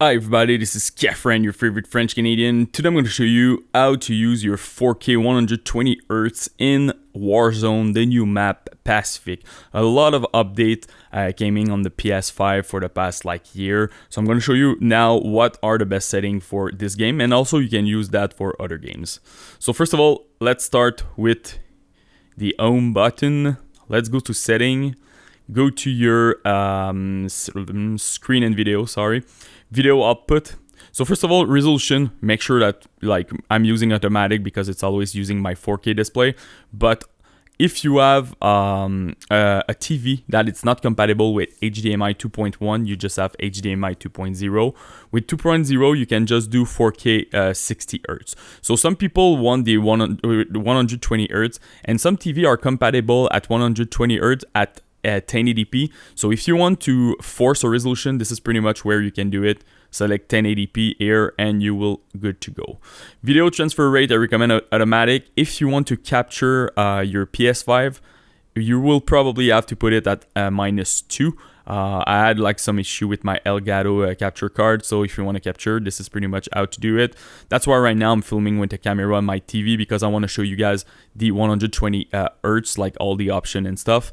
Hi everybody, this is Kefren, your favorite French Canadian. Today I'm going to show you how to use your 4K 120Hz in Warzone, the new map Pacific. A lot of update came in on the PS5 for the past year. So I'm going to show you now what are the best settings for this game, and also you can use that for other games. So first of all, let's start with the home button. Let's go to setting. Go to your screen and video output. So first of all, resolution, make sure that I'm using automatic because it's always using my 4K display. But if you have a TV that it's not compatible with HDMI 2.1, you just have HDMI 2.0. With 2.0, you can just do 4K 60 Hz. So some people want the 120 Hz, and some TV are compatible at 120 Hz at 1080p. So if you want to force a resolution, this is pretty much where you can do it. Select 1080p here and you will good to go. Video transfer rate, I recommend automatic. If you want to capture your PS5, you will probably have to put it at -2. I had some issue with my Elgato capture card, so if you want to capture, this is pretty much how to do it. That's why right now I'm filming with the camera on my TV, because I want to show you guys the 120 Hz, all the option and stuff,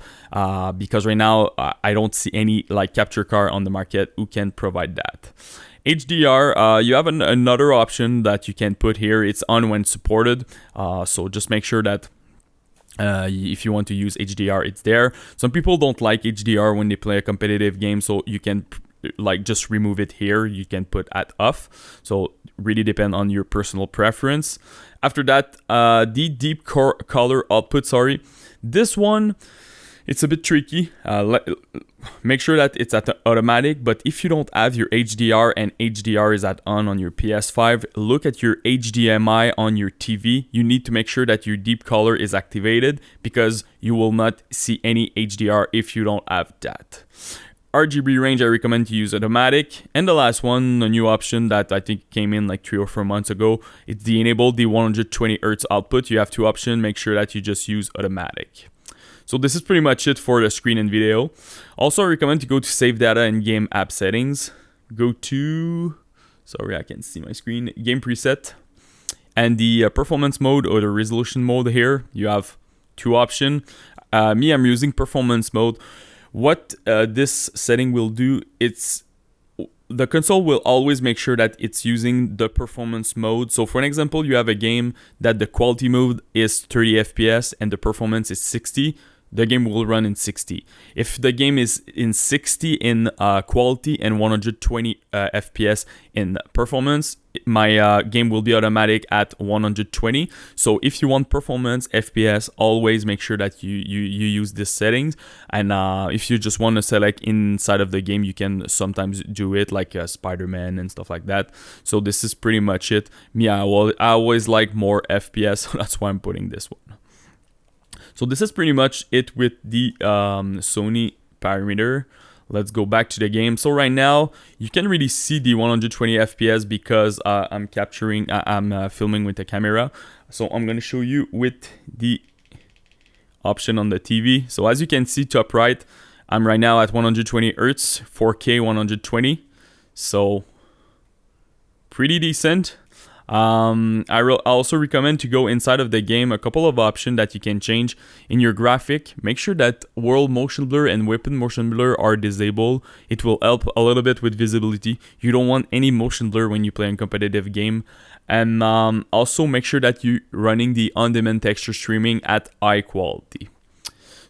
because right now I don't see any capture card on the market who can provide that. HDR, you have another option that you can put here. It's on when supported, so just make sure that if you want to use HDR, it's there. Some people don't like HDR when they play a competitive game, so you can just remove it here. You can put at off, so really depend on your personal preference. After that, the deep color output, this one, it's a bit tricky. Make sure that it's at automatic, but if you don't have your HDR and HDR is at on your PS5, look at your HDMI on your TV. You need to make sure that your deep color is activated, because you will not see any HDR if you don't have that. RGB range, I recommend to use automatic. And the last one, a new option that I think came in 3 or 4 months ago, it's the enable the 120 Hz output. You have two options. Make sure that you just use automatic. So this is pretty much it for the screen and video. Also, I recommend to go to save data and game app settings. Go to, I can't see my screen, game preset. And the performance mode or the resolution mode here, you have two options. I'm using performance mode. What this setting will do, the console will always make sure that it's using the performance mode. So for an example, you have a game that the quality mode is 30 FPS and the performance is 60. The game will run in 60. If the game is in 60 in quality and 120 FPS in performance, my game will be automatic at 120. So if you want performance FPS, always make sure that you use these settings. And if you just want to select inside of the game, you can sometimes do it like Spider-Man and stuff like that. So this is pretty much it. I always like more FPS, so that's why I'm putting this one. So this is pretty much it with the Sony parameter. Let's go back to the game. So right now, you can really see the 120 FPS because I'm filming with the camera. So I'm going to show you with the option on the TV. So as you can see top right, I'm right now at 120 Hz, 4K 120. So pretty decent. I also recommend to go inside of the game, a couple of options that you can change in your graphic. Make sure that world motion blur and weapon motion blur are disabled. It will help a little bit with visibility. You don't want any motion blur when you play a competitive game. And also make sure that you're running the on-demand texture streaming at high quality.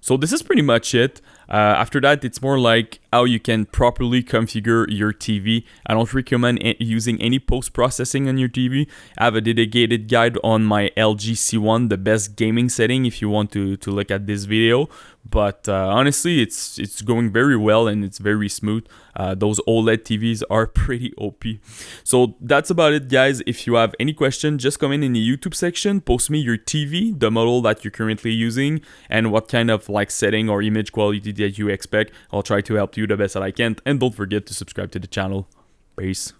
So this is pretty much it. After that, it's more like how you can properly configure your TV. I don't recommend using any post-processing on your TV. I have a dedicated guide on my LG C1, the best gaming setting, if you want to look at this video. But honestly, it's going very well and it's very smooth. Those OLED TVs are pretty OP. So that's about it, guys. If you have any question, just comment in the YouTube section. Post me your TV, the model that you're currently using, and what kind of setting or image quality that you expect. I'll try to help you the best that I can. And don't forget to subscribe to the channel. Peace.